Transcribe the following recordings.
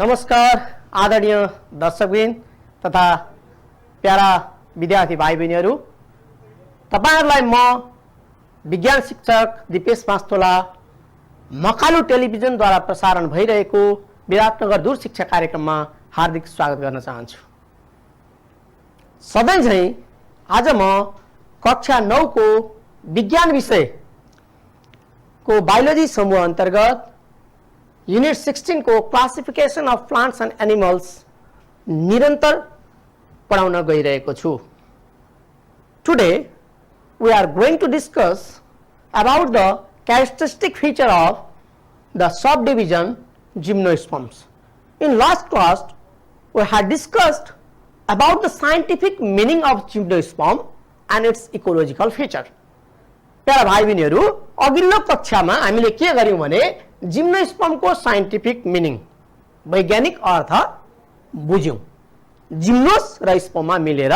नमस्कार आदरणीय दर्शकवृन्द तथा प्यारा विद्यार्थी भाइ बहिनीहरू, तपाईहरुलाई म विज्ञान शिक्षक दिपेश मास्तोला मकालु टेलिभिजनद्वारा प्रसारण भइरहेको विराटनगर दूर शिक्षा कार्यक्रममा हार्दिक स्वागत गर्न चाहन्छु। सधैँझै आज म कक्षा 9 को विज्ञान विषय को बायोलोजी समूह अन्तर्गत यूनिट 16 को classification of plants and animals निरंतर पढाउन गइरहेको छु। Today we are going to discuss about the characteristic feature of the subdivision gymnosperms. In last class we had discussed about the scientific meaning of gymnosperm and its ecological feature. प्यारा भाइ बहिनीहरू, अघिल्लो कक्षामा हामीले के गर्यौं भने जिम्नोस्पर्म को साइन्टिफिक मिनिङ वैज्ञानिक अर्थ बुझ्यौं। जिम्नोस र स्पर्ममा मिलेर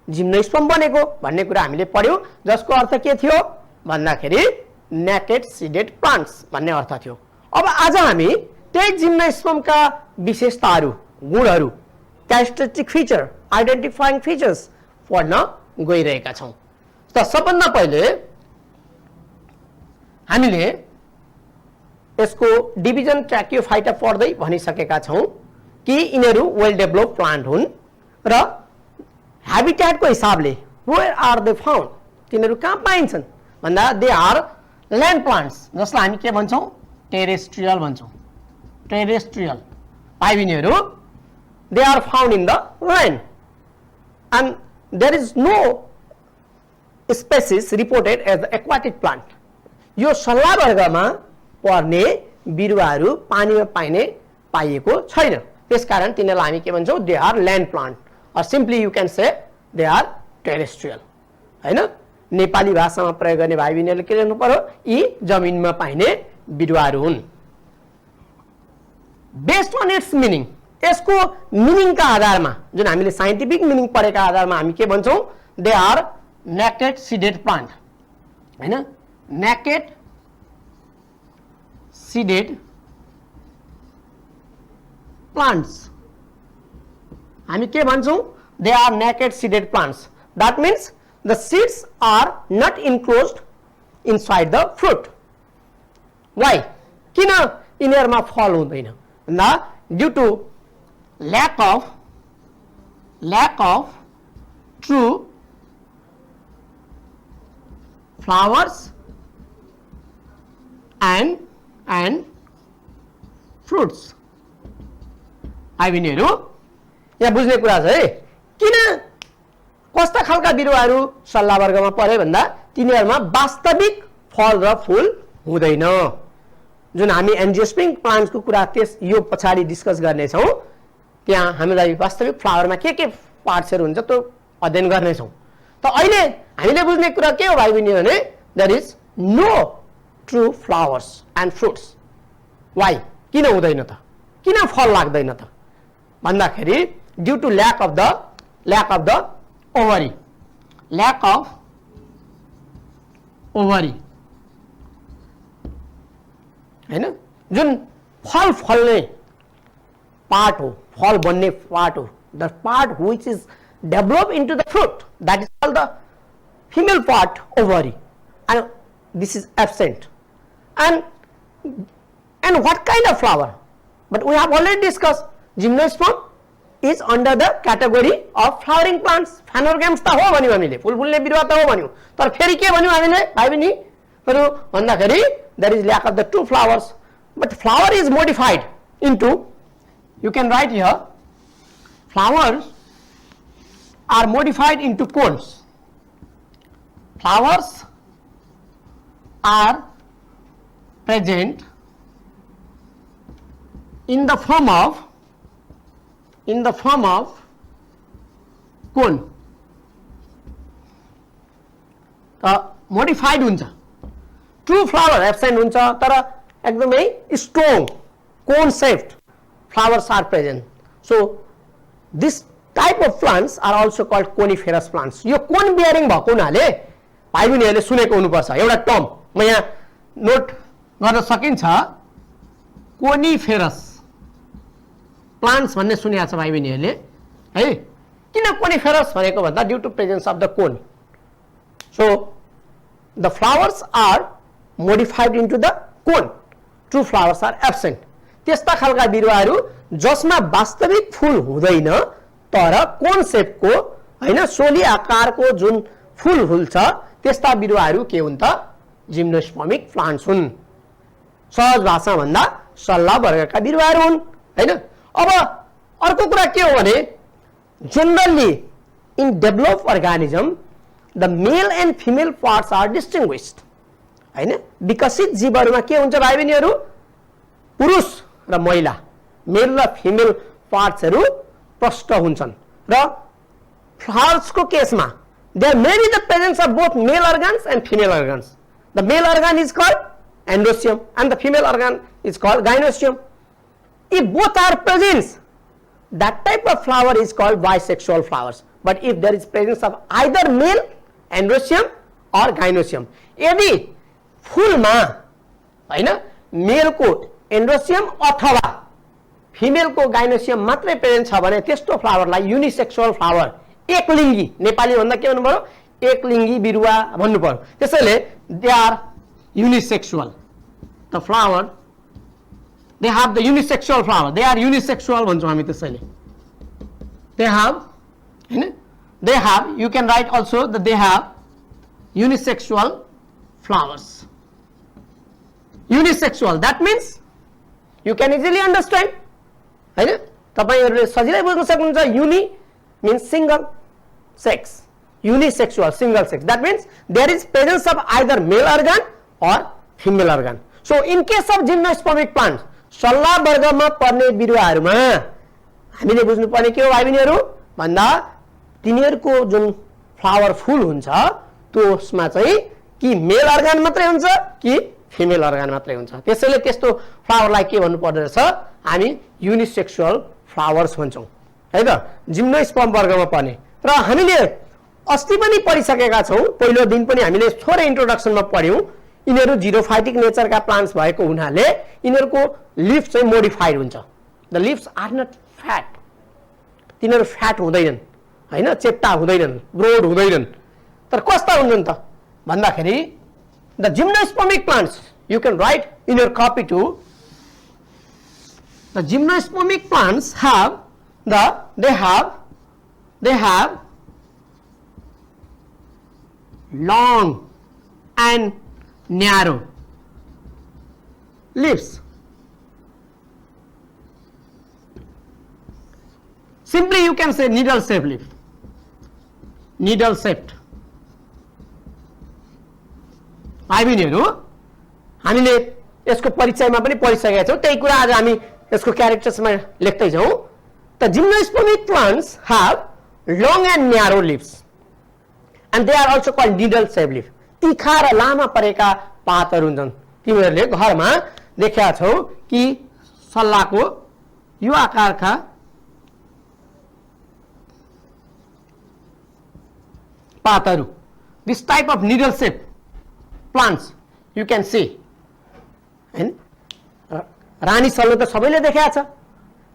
जिम्नोस्पर्म बनेको भन्ने कुरा हामीले पढ्यौं, जसको अर्थ के थियो भन्दाखेरि नेकेड सीडेड प्लान्ट्स भन्ने अर्थ थियो। अब आज हामी त्यही जिम्नोस्पर्मका विशेषताहरू, गुणहरू, क्यारेक्टरिस्टिक फिचर, आइडेन्टिफाइङ फिचर्स पढ्न गइरहेका छौं। त सबभन्दा पहिले हामीले यसको डिभिजन ट्र्याकियोफाइटा पढ्दै भनिसकेका छौं कि यिनीहरू वेल डेभलप्ड प्लान्ट हुन् र ह्याबिटेटको हिसाबले वेयर आर दे फाउन्ड, तिनीहरू कहाँ पाइन्छन् भन्दा दे आर ल्यान्ड प्लान्ट्स, जसलाई हामी के भन्छौं टेरेस्ट्रियल भन्छौं। टेरेस्ट्रियल पाइबिनीहरू they are found in the land and there is no species reported as the aquatic plant. यो सल्ला वर्गमा पर्ने बिरुवाहरू पानीमा पाइएको छैन, त्यसकारण तिनीलाई हामी के भन्छौं they are land plant or simply you can say they are terrestrial। हैन, नेपाली भाषामा प्रयोग गर्ने भाइ बहिनीहरूले के लेख्नु पर्यो, यी जमिनमा पाइने बिरुवाहरू हुन्। बेस्ड अन इट्स मिनिङ, यसको मिनिङका आधारमा, जुन हामीले साइन्टिफिक मिनिङ पढेका आधारमा हामी के भन्छौं they are naked seeded plant. हैन, नेकेड सीडेड प्लान्ट्स हामी के भन्छौं they are naked seeded plants. That means the seeds are not enclosed inside the fruit. Why, किन यिनीहरुमा फल हुँदैन भन्दा due to lack of true flowers and fruits. भाइ बहिनीहरू, यहाँ बुझ्ने कुरा छ है, किन कस्ता खालका बिरुवाहरू सल्ला वर्गमा पर्यो भन्दा तिनीहरुमा वास्तविक फल र फूल हुँदैन। जुन हामी एन्जियोस्पर्म प्लान्ट्सको कुरा त्यस यो पछाडी डिस्कस गर्ने छौं, त्यहाँ हामीलाई वास्तविक फ्लावरमा के पार्ट्सहरु हुन्छ त्यो अध्ययन गर्ने छौं। त अहिले हामीले बुझ्ने कुरा के हो भाइ बहिनी भने there is no true flowers and fruits. Why, किन हुँदैन त, किन फल लाग्दैन त भन्दाखेरि due to lack of the ovary, lack of ovary. हैन, जुन फल फल्ने पार्ट हो, फल बन्ने पार्ट हो, the part which is develop into the fruit, that is called the female part ovary, and this is absent. And what kind of flower? But we have already discussed gymnosperm is under the category of flowering plants। phanerogams त हो भन्यौ हामीले, फूल फुल्ने बिरुवा त हो भन्यौ, तर फेरि के भन्यौ हामीले भाइ बहिनी भन्दाखेरि there is lack of the two flowers, but flower is modified into, you can write here, flowers are modified into cones। flowers are present in the form of cone। Modified हुन्छ, ट्रू फ्लावर एब्सेंट हुन्छ, तर एकदमै strong cone shaped flowers are present. So this type of plants are also called coniferous plants. यो cone bearing भएको हुनाले भाइ बहिनीहरूले सुनेको हुनुपर्छ एउटा टर्म, म यहाँ नोट गर्न सकिन्छ, कोनिफेरस। प्लान्ट्स भन्ने सुनेको छ भाइ बहिनीहरूले है किन कोनिफेरस भनेको भन्दा due to presence of the cone so the flowers are modified into the cone true flowers are absent त्यस्ता खालका बिरुवाहरू जसमा वास्तविक फूल हुँदैन तर कोन सेपको हैन सोली आकारको जुन फूल हुन्छ त्यस्ता बिरुवाहरू के हुन् त जिम्नोस्पर्मिक प्लान्ट्स हुन् सहज भाषा भन्दा सल्ला वर्गका बिरुवाहरू हुन् हैन अब अर्को कुरा के हो भने generally in develop organism the male and female parts are distinguished हैन विकसित जीवहरुमा के हुन्छ भाइ बहिनीहरु पुरुष र महिला मेल र फिमेल पार्ट्सहरु प्रष्ट हुन्छन् र फ्लावर्स को केसमा there may be the presence of both male organs and female organs the male organ is called androecium and the female organ is called gynoecium if both are present that type of flower is called bisexual flowers but if there is presence of either male androecium or gynoecium यदि फूलमा हैन मेल को एन्ड्रोसियम अथवा female को gynoecium मात्रै present छ भने त्यस्तो फ्लावरलाई युनिसेक्सुअल फ्लावर एकलिङ्गी नेपाली भन्दा के भन्नु पर्यो एकलिङ्गी बिरुवा भन्नु पर्यो त्यसैले they are unisexual the flower they have the unisexual flower they are unisexual भन्छौं हामी त्यसैले दे हैव हैन they have you can write also the they have unisexual flowers unisexual that means you can easily understand हैन तपाईहरुले सजिलै बुझ्न सक्नुहुन्छ uni means single sex unisexual single sex that means there is presence of either male organ or female organ so in case of gymnospermic plants सल्ला वर्गमा पर्ने बिरुवाहरुमा हामीले बुझ्नु पर्ने के हो भाइ बहिनीहरु भन्दा तिनीहरुको जुन फ्लावर फूल हुन्छ त्यसमा चाहिँ कि मेल अर्गान मात्रै हुन्छ कि फिमेल अर्गान मात्रै हुन्छ त्यसैले त्यस्तो फ्लावरलाई के भन्नु पर्दछ हामी युनिसेक्सुअल फ्लावर्स भन्छौं है त जिम्नोस्पर्म वर्गमा पर्ने र हामीले अस्ति पनि पढिसकेका छौं पहिलो दिन पनि हामीले थोरै इन्ट्रोडक्सनमा पढ्यौं यिनीहरु जीरोफाइटिक नेचरका प्लान्ट्स भएको हुनाले यिनीहरुको लिफ चाहिँ मोडिफाइड हुन्छ the leaves are not flat तिनीहरु फ्याट हुँदैनन् हैन चेप्टा हुँदैनन् ब्रोड हुँदैनन् तर कस्ता हुन्छन् त भन्दाखेरि the gymnospermic plants you can write in your copy too the gymnospermic plants have they have long and narrow leaves simply you can say needle shaped leaf needle shaped भाइ बहिनीहरु हामीले यसको परिचयमा पनि पढिसकेका छौं त्यही कुरा आज हामी यसको क्यारेक्टर्समा लेख्दै जाउँ the gymnospermic plants have long and narrow leaves and they are also called needle shaped leaf तिखा र लामा परेका पातहरु हुन्छन् तिमीहरुले घरमा देखेका छौ कि सल्लाको यो आकारका पातहरु this type of needle shape plants you can see हैन रानी सल्लो त सबैले देखेका छ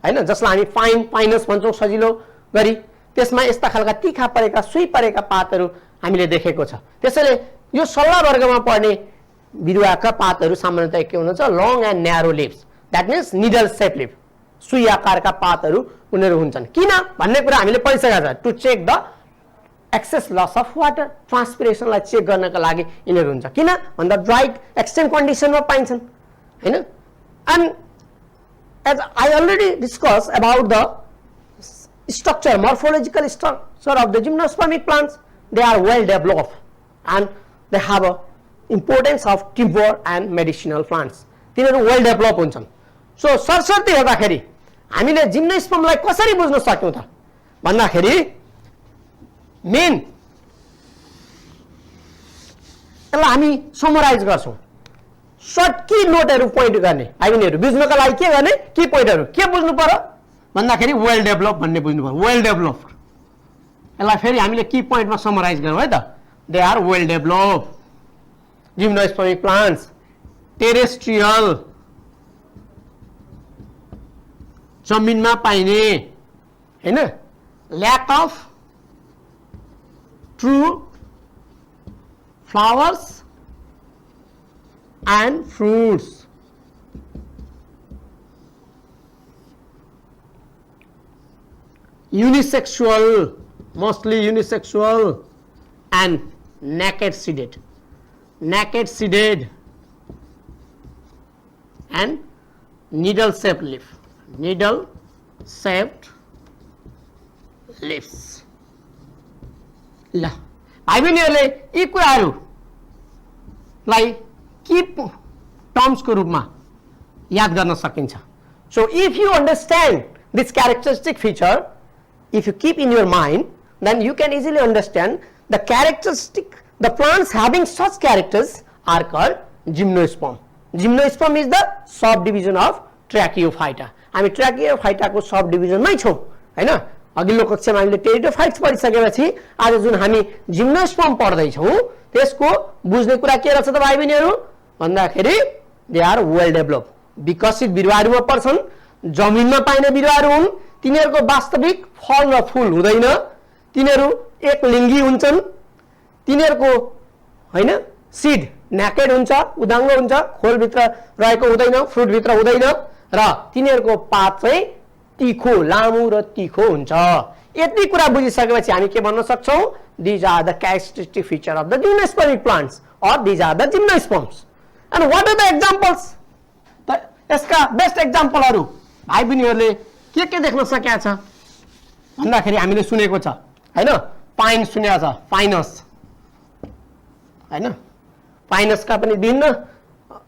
हैन जसलाई हामी पाइनस भन्छौं सजिलो गरी त्यसमा यस्ता खालका तिखा परेका सुई परेका पातहरु हामीले देखेको छ त्यसैले यो सल्ला वर्गमा पर्ने बिरुवाका पातहरु सामान्यतया के हुन्छ long and narrow leaves that means needle shape leaf सुई आकारका पातहरु उनीहरु हुन्छन् किन भन्ने कुरा हामीले पढिसकेका छ to check the excess loss of water transpiration लाई चेक गर्नका लागि यिनीहरु हुन्छ किन भन्दा ड्राई एक्सट्रिम कन्डिसनमा पाइन्छन् हैन and as I already discussed about the structure morphological structure of the gymnospermic plants they are well developed and they have a importance of timber and medicinal plants तिनीहरु well developed हुन्छन् so सरसर्ती हेर्दाखेरि हामीले जिम्नोस्पर्मलाई कसरी बुझ्न सक्यौं त भन्दाखेरि main यसलाई हामी समराइज गर्छौं सर्ट की नोटहरु पोइन्ट गर्ने हामीहरु बुझ्नका लागि के गर्ने की पोइन्टहरु के बुझ्नु पर्यो भन्दाखेरि वेल डेभलप भन्ने बुझ्नु पर्यो वेल डेभलप यसलाई फेरि हामीले की पोइन्टमा समराइज गरौँ है त they are well develop gymnospermic plants terrestrial जमिनमा पाइने हैन lack of true flowers and fruits unisexual, mostly unisexual, and naked seeded and needle shaped leaf, needle shaped leaves. ल भाइ बहिनीहरूले यी कुराहरूलाई की टर्म्सको रूपमा याद गर्न सकिन्छ. So if you understand this characteristic feature, if you keep in your mind, then you can easily understand the characteristic, the plants having such characters are called gymnosperm. Gymnosperm is the subdivision of Tracheophyta. हामी Tracheophyta को subdivision मै छौं हैन. अघिल्लो कक्षामा हामीले Pteridophytes पढिसकेपछि आज जुन हामी Gymnosperm पढ्दै छौं त्यसको बुझ्ने कुरा के रहेछ त भाइ बहिनीहरु भन्दाखेरि they are well developed, विकसित बिरुवाहरुमा पर्छन्, जमिनमा पाइने बिरुवाहरु हुन्, तिनीहरुको वास्तविक फल र फूल हुँदैन, तिनीहरु एक लिङ्गी हुन्छन्, तिनीहरुको हैन सीड नेकेड हुन्छ, उदाङ्ग हुन्छ, खोल भित्र रहेको हुँदैन, फ्रुट भित्र हुँदैन र तिनीहरुको पात चाहिँ तीखो, लामो र तीखो हुन्छ. यति कुरा बुझिसकेपछि हामी के भन्न सक्छौं? These are the characteristic feature of the gymnospermic plants or these are the gymnosperms. And what are the examples? त यसका बेस्ट एक्जाम्पलहरु भाइ बहिनीहरुले के देख्न सकेका छ भन्दाखेरि हामीले सुनेको छ हैन. पाइन सुनेको छ, पाइनस हैन. पाइनसका पनि विभिन्न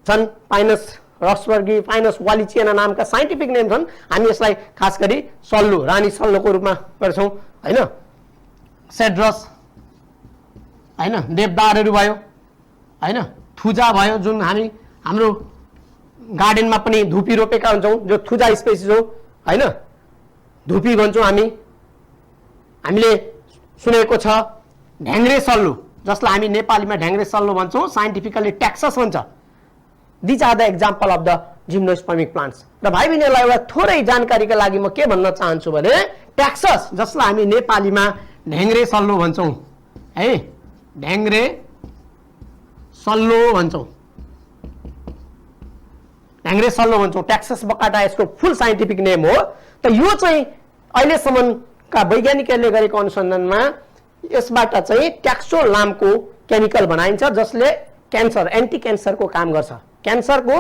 छन्, पाइनस रसवर्गी, पाइनस वालिचियाना नामका साइन्टिफिक नेम छन्. हामी यसलाई खास गरी सल्लो, रानी सल्लोको रूपमा गर्छौं हैन. सेड्रस हैन, देवदारहरु भयो हैन, थुजा भयो जुन हामी हाम्रो गार्डनमा पनि धुपी रोपेका हुन्छौं, जो थुजा स्पेसिस हो हैन. धुपी भन्छौं हामीले सुनेको छ. ढ्याङ्ग्रे सल्लो जसलाई हामी नेपालीमा ढ्याङ्ग्रे सल्लो भन्छौं, साइन्टिफिकली ट्याक्सस भन्छ. These are the example of the gymnospermic plants. र भाइ बहिनीहरुलाई एउटा थोरै जानकारीका लागि म के भन्न चाहन्छु भने ट्याक्सस जसलाई हामी नेपालीमा ढ्याङ्ग्रे सल्लो भन्छौं है, ढ्याङ्ग्रे सल्लो भन्छौं, ढ्याङ्ग्रे सल्लो भन्छौं, ट्याक्सस बकाटा यसको फुल साइन्टिफिक नेम हो. त यो चाहिँ अहिलेसम्मका वैज्ञानिकहरूले गरेको अनुसन्धानमा यसबाट चाहिँ ट्याक्सोल नामको केमिकल बनाइन्छ जसले क्यान्सर, एन्टी क्यान्सरको काम गर्छ. क्यान्सरको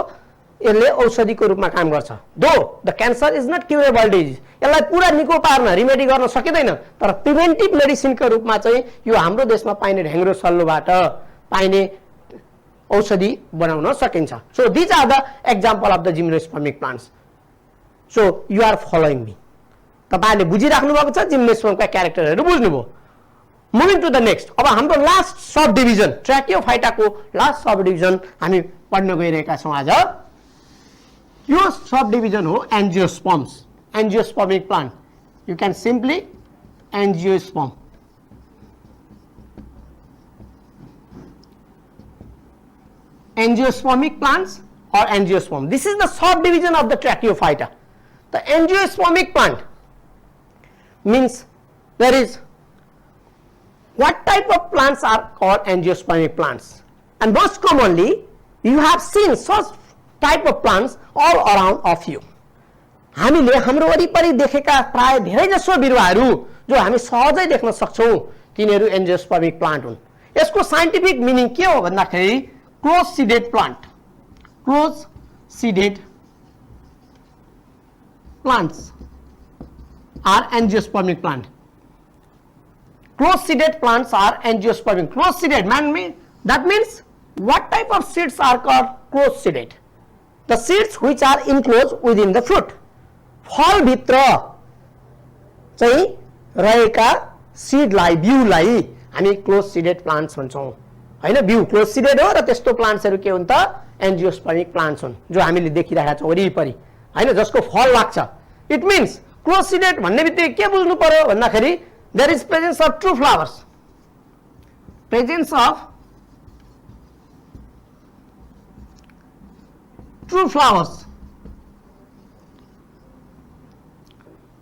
यसले औषधिको रूपमा काम गर्छ. Though the cancer is not curable disease, यसलाई पुरा निको पार्न रिमेडी गर्न सकिँदैन, तर प्रिभेन्टिभ मेडिसिनको रूपमा चाहिँ यो हाम्रो देशमा पाइने ढ्याङ्ग्रो सल्लोबाट पाइने औषधि बनाउन सकिन्छ. So these are the example of the gymnospermic plants. So you are following me. तपाईहरुले बुझिराख्नु भएको छ, जिम्नोस्पर्मका क्यारेक्टरहरु बुझ्नुभयो. Moving to the next. अब हाम्रो लास्ट सब डिभिजन ट्र्याकियोफाइटाको लास्ट सब डिभिजन हामी पढ्न गइरहेका छौं आज. यो सब डिभिजन हो angiosperms, angiospermic plant. You can simply angiosperm. Angiospermic plants or angiosperm. This is the subdivision of the Tracheophyta. The angiospermic plant means there is what type of plants are called angiospermic plants, and most commonly you have seen such type of plants all around of you. हामीले हाम्रो वरिपरि देखेका प्राय धेरै जसो बिरुवाहरू जो हामी सहजै देख्न सक्छौं तिनीहरू एन्जियोस्पर्मिक प्लान्ट हुन्. यसको साइन्टिफिक मिनिङ के हो भन्दाखेरि close seeded plant, close seeded plants are angiospermic plant. Close seeded plants are angiospermic. Close seeded that means what type of seeds are called close seeded? The seeds which are enclosed within the fruit. फल भित्र चाहिँ रहेका सीडलाई, बिउलाई हामी close seeded plants भन्छौं हैन. बिउ close seeded हो र त्यस्तो प्लान्ट्सहरु के हुन् त एन्जियोस्पर्मिक प्लान्ट्स हुन् जो हामीले देखिरहेका छौं वरिपरि हैन, जसको फल लाग्छ. इट मीन्स क्लोज सीडेड भन्ने बित्तिकै के बुझ्नु पर्यो भन्दाखेरि there is presence of true flowers, presence of true flowers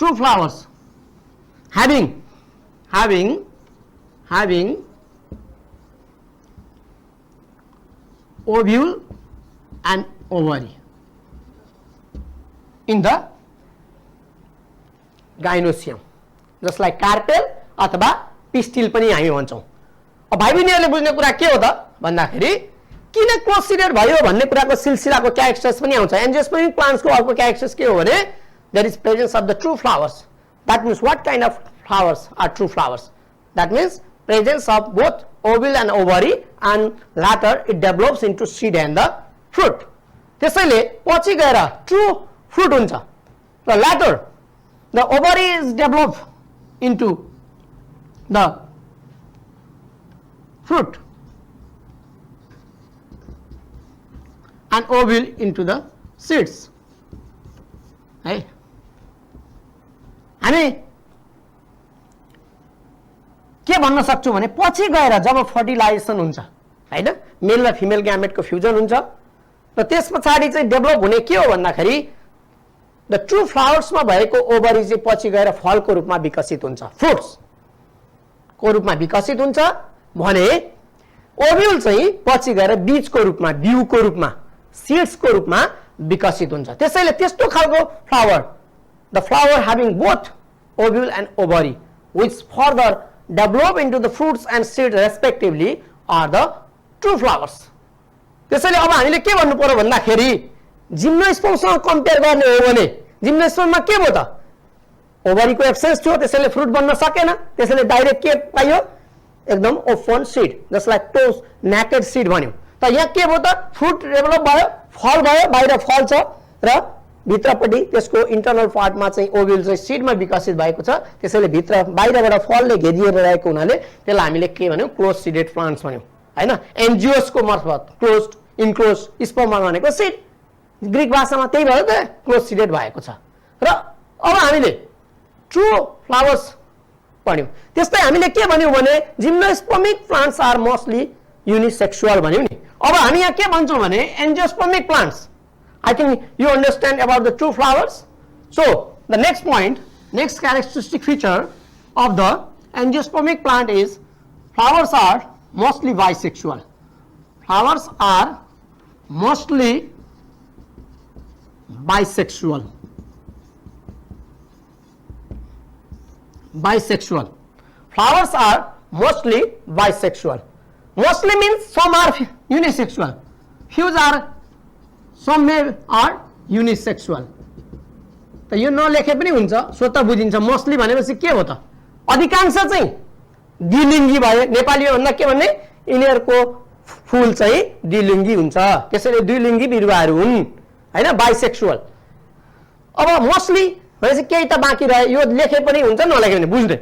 true flowers having ovule and ovary in the gynoecium, just like carpel अथवा पिस्टिल पनि हामी भन्छौं। अब भाइ बहिनीहरुले बुझ्ने कुरा के हो त भन्दाखेरि किन क्लोज सिडेड भयो भन्ने कुराको सिलसिलाको क्यारेक्टर्स पनि आउँछ। एन्जियोस्पर्मिक प्लान्ट्स को अर्को क्यारेक्टर्स के हो भने there is presence of the true flowers. That means what kind of flowers are true flowers? That means presence of both ovule and ovary, and later it develops into seed and the fruit. त्यसैले पछि गएर true fruit हुन्छ। The later the ovary is developed into the fruit and ovule into the seeds. है हामी के भन्न सक्छौं भने पछि गएर जब फर्टिलाइजेसन हुन्छ हैन, मेल र फिमेल ग्यामेटको फ्युजन हुन्छ र त्यसपछि चाहिँ डेभलप हुने के हो भन्दाखेरि द ट्रू फ्लावर्समा भएको ओभरी चाहिँ पछि गएर फलको रूपमा विकसित हुन्छ, फ्रुट्स को रूपमा विकसित हुन्छ भने ओभ्युल चाहिँ पछि गएर बीजको रूपमा, बिउको रूपमा, सीड्सको रूपमा विकसित हुन्छ। त्यसैले त्यस्तो खालको flower, the flower having both ovule and ovary, which further develop into the fruits and seeds respectively, are the true flowers. त्यसैले अब हामीले के भन्नु पर्यो भन्दाखेरि जिम्नोस्पर्मसँग कम्पेयर गर्ने हो भने जिम्नोस्पर्ममा के भयो त ओभरीको एब्सेन्स थियो, त्यसैले फ्रुट बन्न सकेन, त्यसैले डाइरेक्ट के पाइयो एकदम open seed, just like close naked seed भन्यो। त यहाँ के भयो त फ्रुट डेभलप भयो, फल भयो, बाहिर फल छ र भित्रपट्टि त्यसको इन्टरनल पार्टमा चाहिँ ओभ्युल चाहिँ सीडमा विकसित भएको छ। त्यसैले भित्र बाहिरबाट फलले घेरिएर रहेको हुनाले त्यसलाई हामीले के भन्यौ क्लोज सीडेड प्लान्ट्स भन्यौ हैन। एन्जियोसको मार्फत क्लोज्ड इन्क्लोज, स्पर्मा भनेको सीड, ग्रीक भाषामा त्यही भयो त क्लोज सीडेड भएको छ। र अब हामीले ट्रू फ्लावर्स पढ्यौं। त्यस्तै हामीले के भन्यौ भने जिम्नोस्पर्मिक प्लान्ट्स आर मोस्टली यूनिसेक्सुअल भन्यौ नि। अब हामी यहाँ के भन्छौं भने एन्जियोस्पर्मिक plants, I think you understand about the true flowers. So the next point, next characteristic feature of the angiospermic plant is flowers are mostly bisexual. Flowers are mostly bisexual. Bisexual. Flowers are mostly bisexual. Mostly means some are unisexual, few are, some may are unisexual. त यो नलेखे पनि हुन्छ, स्वतः बुझिन्छ। Mostly भनेपछि के हो त अधिकांश चाहिँ द्विलिङ्गी भयो। नेपालीमा भन्दा के भन्ने यिनीहरुको फूल चाहिँ द्विलिङ्गी हुन्छ, त्यसैले द्विलिङ्गी बिरुवाहरू हुन् हैन, बाइसेक्सुअल। अब मोस्टली भनेपछि केही त बाँकी रहे, यो लेखे पनि हुन्छ नलेखे पनि बुझ्दै।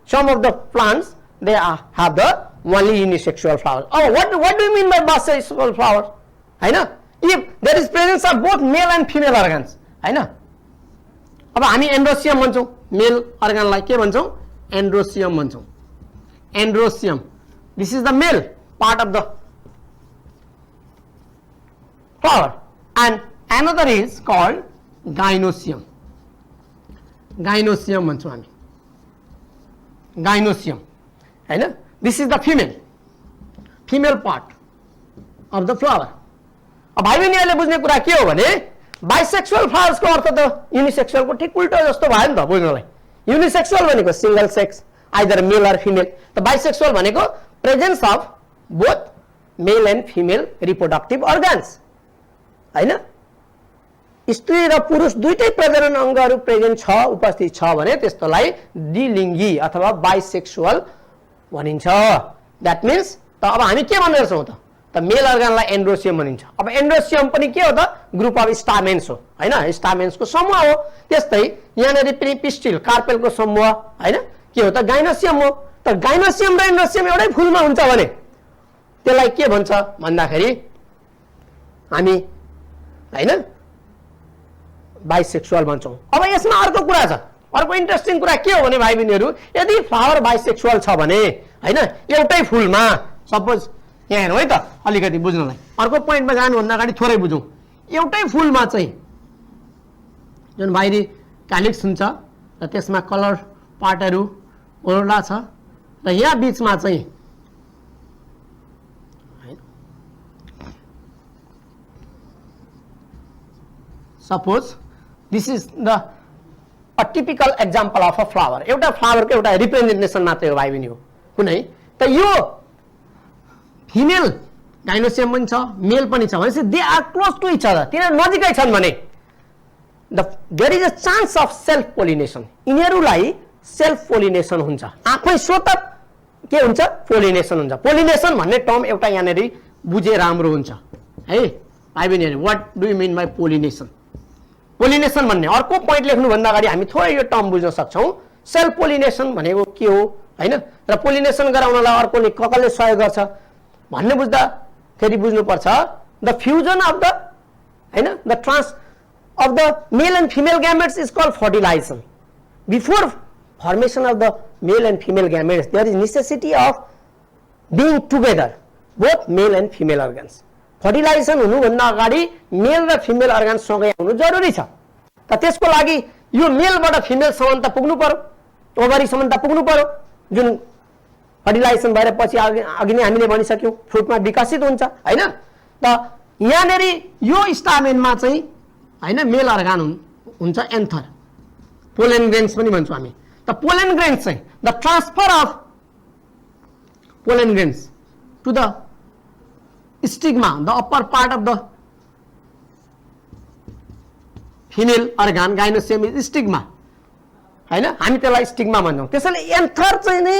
Some of the plants they have the only unisexual flower. Oh, what do you mean by bisexual flower? हैन, if there is presence of both male and female organs हैन। अब हामी एन्ड्रोसियम भन्छौं, मेल अर्गनलाई के भन्छौं एन्ड्रोसियम भन्छौं। एन्ड्रोसियम, this is the male part of the flower, and another is called gynoecium. Gynoecium भन्छौं हामी, gynoecium हैन। This is the female part of the flower. अब भाइ बहिनीहरुले बुझ्ने कुरा के हो भने बाइसेक्सुअल फ्लावर्स को अर्थ त यूनिसेक्सुअल को ठीक उल्टो जस्तो भयो नि त बुझ्नलाई। यूनिसेक्सुअल भनेको single sex, either male or female. त बाइसेक्सुअल भनेको presence of both male and female reproductive organs हैन। स्त्री र पुरुष दुईटै प्रजनन अङ्गहरू प्रेजेन्ट छ, उपस्थित छ भने त्यस्तोलाई द्विलिङ्गी अथवा बाइसेक्सुअल भनिन्छ। दैट मीन्स त अब हामी के भन्दै छौं त मेल अर्गनलाई एन्ड्रोसियम भनिन्छ। अब एन्ड्रोसियम पनि के हो त ग्रुप अफ स्टामेन्स हो हैन, स्टामेन्सको समूह हो। त्यस्तै यहाँनेरि पनि पिस्टिल कार्पेलको समूह हैन के हो त गाइनोसियम हो। त गाइनोसियम र एन्ड्रोसियम एउटै फूलमा हुन्छ भने त्यसलाई के भन्छ भन्दाखेरि हामी हैन बाइसेक्सुअल भन्छौं। अब यसमा अर्को कुरा छ, अर्को इन्ट्रेस्टिङ कुरा के हो भने भाइ बहिनीहरु यदि फ्लावर बाइसेक्सुअल छ भने हैन एउटै फूलमा, सपोज यहाँ हेर्नु है त अलिकति बुझ्नलाई, अर्को पोइन्टमा जानु भन्दा अगाडि थोरै बुझौं। एउटै फूलमा चाहिँ जुन बाहिरी क्यालिक्स हुन्छ र त्यसमा कलर पार्टहरू ओर्ला छ र यहाँ बीचमा चाहिँ suppose this is the a typical example of a flower एउटा फ्लावरको एउटा रिप्रेजेन्टेसन मात्रै हो भाइ बहिनी हो कुनै त यो फिमेल गाइनोसियम पनि छ मेल पनि छ भनेपछि they are close to each other तिनीहरू नजिकै छन् भने there is a chance of self pollination यिनीहरूलाई सेल्फ पोलिनेसन हुन्छ आफै स्वत के हुन्छ पोलिनेसन हुन्छ पोलिनेसन भन्ने टर्म एउटा यहाँनिर बुझे राम्रो हुन्छ है भाइ बहिनीहरू what do you mean by pollination pollination भन्ने अर्को पोइन्ट लेख्नुभन्दा अगाडि हामी थोरै यो टर्म बुझ्न सक्छौँ सेल्फ पोलिनेसन भनेको के हो हैन र पोलिनेसन गराउनलाई अर्कोले कसले सहयोग गर्छ भन्ने बुझ्दा फेरि बुझ्नुपर्छ द फ्युजन अफ द हैन the trans of the male and female gametes is called fertilization before formation of the male and female gametes there is necessity of being together both male and female organs fertilization हुनु भन्दा अगाडि मेल र female organ सँगै हुनु जरुरी छ त त्यसको लागि यो मेलबाट फिमेल समानता पुग्नु पर्यो ओभरी समानता पुग्नु पर्यो जुन फर्टिलाइजेसन भएर पछि अघि नै हामीले भनिसक्यौं फ्रुटमा विकसित हुन्छ हैन त यहाँनेरि यो स्टामेनमा चाहिँ हैन मेल अर्गन हुन्छ एन्थर पोलन ग्रेन्स पनि भन्छौं हामी the pollen grains say the transfer of pollen grains to the stigma the upper part of the female organ gynoecium is stigma हैन हामी त्यसलाई स्टिग्मा भन्छौं त्यसैले एन्थर चाहिँ नै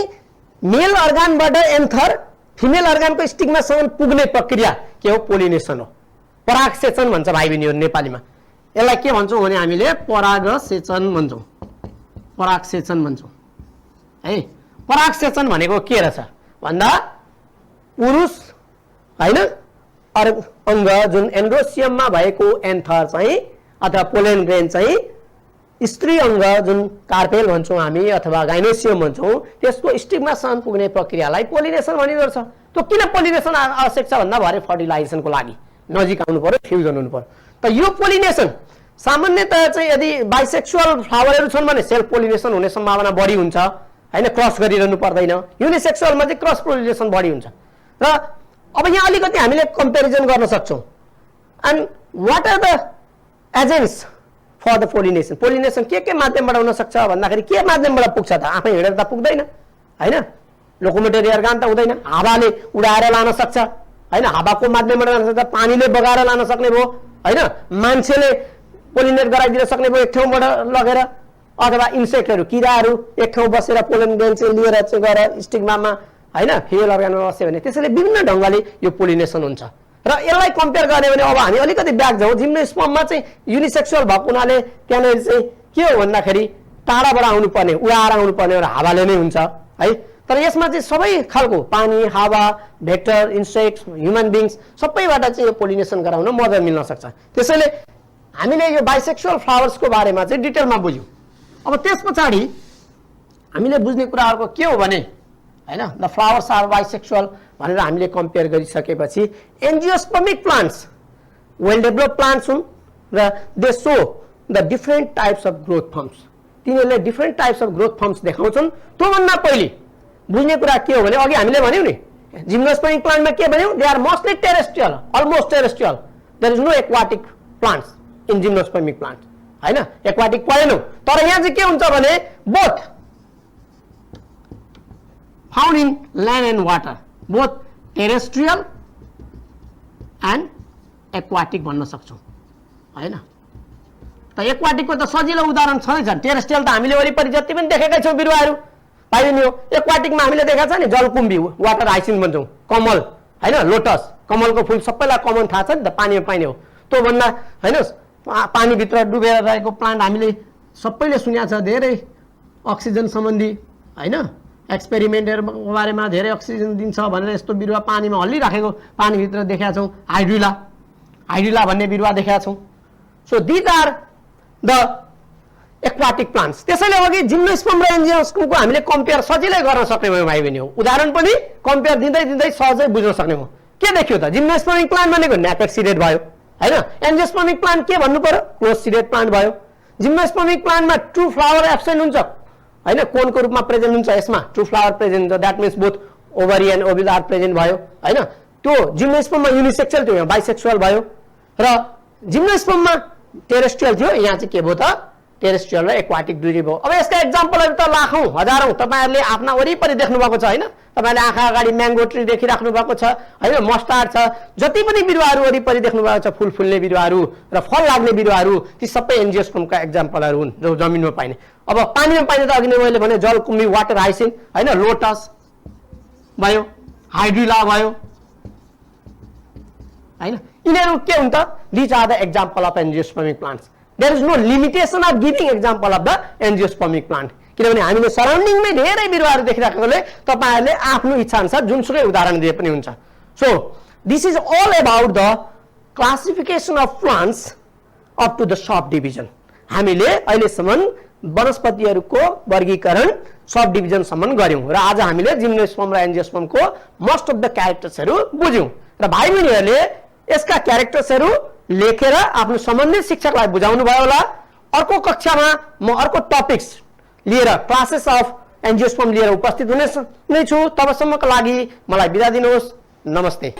मेल अर्गनबाट एन्थर फिमेल अर्गनको स्टिग्मा सम्म पुग्ने प्रक्रिया के हो पोलिनेसन हो परागसेचन भन्छ भाइ बहिनीहरु नेपालीमा यसलाई के भन्छौं भने हामीले परागसेचन भन्छौं परागसेचन भन्छौं है परागसेचन भनेको के रहेछ भन्दा पुरुष हैन अंग जुन एन्ड्रोसियममा भएको एन्थर चाहिँ अथवा पोलन ग्रेन चाहिँ स्त्री अंग जुन कार्पेल भन्छौं हामी अथवा गाइनोसियम भन्छौं त्यसको स्टिग्मा सम्म पुग्ने प्रक्रियालाई पोलिनेसन भनिन्छ त्यो किन पोलिनेसन आवश्यक छ भन्दा भरे फर्टिलाइजेसनको लागि नजिक आउनु पर्यो फ्युजन हुनु पर्यो त यो पोलिनेसन सामान्यतया चाहिँ यदि बाइसेक्सुअल फ्लावरहरू छन् भने सेल्फ पोलिनेसन हुने सम्भावना बढी हुन्छ हैन क्रस गरिरहनु पर्दैन युनिसेक्सुअलमा चाहिँ क्रस पोलिनेसन बढी हुन्छ र अब यहाँ अलिकति हामीले कम्पेरिजन गर्न सक्छौं and what are the agents for the pollination pollination के माध्यमबाट हुन सक्छ भन्दाखेरि के माध्यमबाट पुग्छ त आफै हिँडेर त पुग्दैन हैन लोकोमोटरी अर्गान त हुँदैन हावाले उडाएर लान सक्छ हैन हावाको माध्यमबाट लान सक्छ पानीले बगाएर लान सक्ने भो हैन मान्छेले पोलिनेट गराइदिन सक्ने भयो एक ठाउँबाट लगेर अथवा इन्सेक्टहरु किराहरु एक ठाउँ बसेर पोलन ग्रेन चाहिँ लिएर चाहिँ गएर स्टिग्मामा हैन फिमेल अर्गनमा बस्यो भने त्यसैले विभिन्न ढंगले यो पोलिनेसन हुन्छ र यसलाई कम्पेयर गर्ने भने अब हामी अलिकति ब्याक जाउँ जिम्नोस्पर्ममा चाहिँ युनिसेक्सुअल भएको हुनाले त्यहाँनेर चाहिँ के हो भन्दाखेरि टाढाबाट आउनु पर्ने उडाएर आउनु पर्ने र हावाले नै हुन्छ है तर यसमा चाहिँ सबै खालको पानी हावा भेक्टर इन्सेक्ट्स ह्युमन बीइङ्स सबैबाट चाहिँ यो पोलिनेसन गराउन मद्दत मिल्न सक्छ त्यसैले हामीले यो बाइसेक्सुअल फ्लावर्सको बारेमा चाहिँ डिटेलमा बुझ्यौं अब त्यसपछि हामीले बुझ्ने कुराहरुको के हो भने हैन द फ्लावर्स आर बाइसेक्सुअल भनेर हामीले कम्पेयर गरिसकेपछि angiospermic plants well developed plants हुन् र they show the different types of growth forms तिनीहरूले different types of growth forms देखाउँछन् त्यो भन्दा पहिले बुझ्ने कुरा के हो भने अघि हामीले भन्यौ नि जिम्नोस्पर्मिक प्लान्टमा के भन्यौ they are mostly terrestrial almost terrestrial there is no aquatic plants in gymnospermic plant हैन एक्वाटिक परेन तर यहाँ चाहिँ के हुन्छ भने both found in land and water both terrestrial and aquatic भन्न सक्छौं हैन त एक्वाटिकको त सजिलो उदाहरण छँदै छ टेरेस्ट्रियल त हामीले वरिपरि जति पनि देखेकै छौं बिरुवाहरू पाइदिनु एक्वाटिकमा हामीले देखेका छ नि जलकुम्भी वाटर हाइसिन्थ भन्छौं कमल हैन लोटस कमलको फूल सबैलाई कमन थाहा छ नि त पानीमा पाइने हो त्यो भन्दा हैन पानी भित्र डुबेर रहेको प्लान्ट हामीले सबैले सुनेका छ धेरै अक्सिजन सम्बन्धी हैन एक्सपेरिमेन्टहरुको बारेमा धेरै अक्सिजन दिन्छ भनेर यस्तो बिरुवा पानीमा हल्लिराखेको पानी भित्र देखेका छौं हाइड्रिला भन्ने बिरुवा देखेका छौं so these are the aquatic plants त्यसैले अघि जिम्नोस्पर्म र एन्जियोस्पर्मको हामीले कम्पेयर सजिलै गर्न सक्ने भयो भाइ बहिनी हो उदाहरण पनि कम्पेयर दिँदै सहजै बुझ्न सक्ने हो के देखियो त जिम्नोस्पर्मिक प्लान्ट भनेको न्यापेक्स सिडेड भयो हैन एन्जियोस्पर्मिक प्लान्ट के भन्नु पर्यो क्लोज सिडेड प्लान्ट भयो जिम्नोस्पर्मिक प्लान्टमा ट्रू फ्लावर एब्सेन्ट हुन्छ हैन, कोनको रूपमा प्रेजेन्ट हुन्छ, यसमा ट्रू फ्लावर प्रेजेन्ट हुन्छ, that means both ovary and ovule are present भयो हैन। त्यो जिम्नोस्पर्ममा युनिसेक्सुअल थियो, यहाँ बाइसेक्सुअल भयो। र जिम्नोस्पर्ममा टेरेस्ट्रियल थियो, यहाँ चाहिँ के भयो त टेरेस्ट्रियल र एक्वाटिक दुईटै भयो। अब यसका एक्जाम्पलहरू त लाखौं हजारौं तपाईहरुले आफ्ना वरिपरि देख्नु भएको छ हैन। तपाईले आँखा अगाडि म्याङ्गो ट्री देखिराख्नु भएको छ हैन, मस्टार्ड छ, जति पनि बिरुवाहरू वरिपरि देख्नु भएको छ, फूल फुल्ने बिरुवाहरू र फल लाग्ने बिरुवाहरू, ती सबै एन्जियोस्पर्मका एक्जाम्पलहरू हुन् जो जमिनमा पाइने। अब पानीमा पाइने त अघि नै मैले भने जलकुम्भी, वाटर हाइसिन्थ हैन, लोटस भयो, हाइड्रिला भयो हैन। यिनीहरू के हुन् त? These are the example of angiospermic plants. There is no limitation of giving example of the angiospermic plant, किनभने हामीले सराउन्डिङमै धेरै बिरुवाहरू देखिराखेकोले तपाईहरुले आफ्नो इच्छा अनुसार जुनसुकै उदाहरण दिए पनि हुन्छ। So this is all about the classification of plants up to the subdivision. हामीले अहिलेसम्म वनस्पतिहरूको वर्गीकरण सब डिभिजनसम्म गर्यौं र आज हामीले जिम्नोस्पर्म र एन्जियोस्पर्मको मोस्ट अफ द क्यारेक्टर्सहरू बुझ्यौं र भाइ बहिनीहरूले यसका क्यारेक्टर्सहरू लेखेर आफ्नो सम्बन्धित शिक्षकलाई बुझाउनु भयो होला। अर्को कक्षामा म अर्को टपिक्स लिएर क्लासेस अफ एन्जियोस्पर्म लिएर उपस्थित हुने छु। तबसम्मको लागि मलाई बिदा दिनुहोस्। नमस्ते।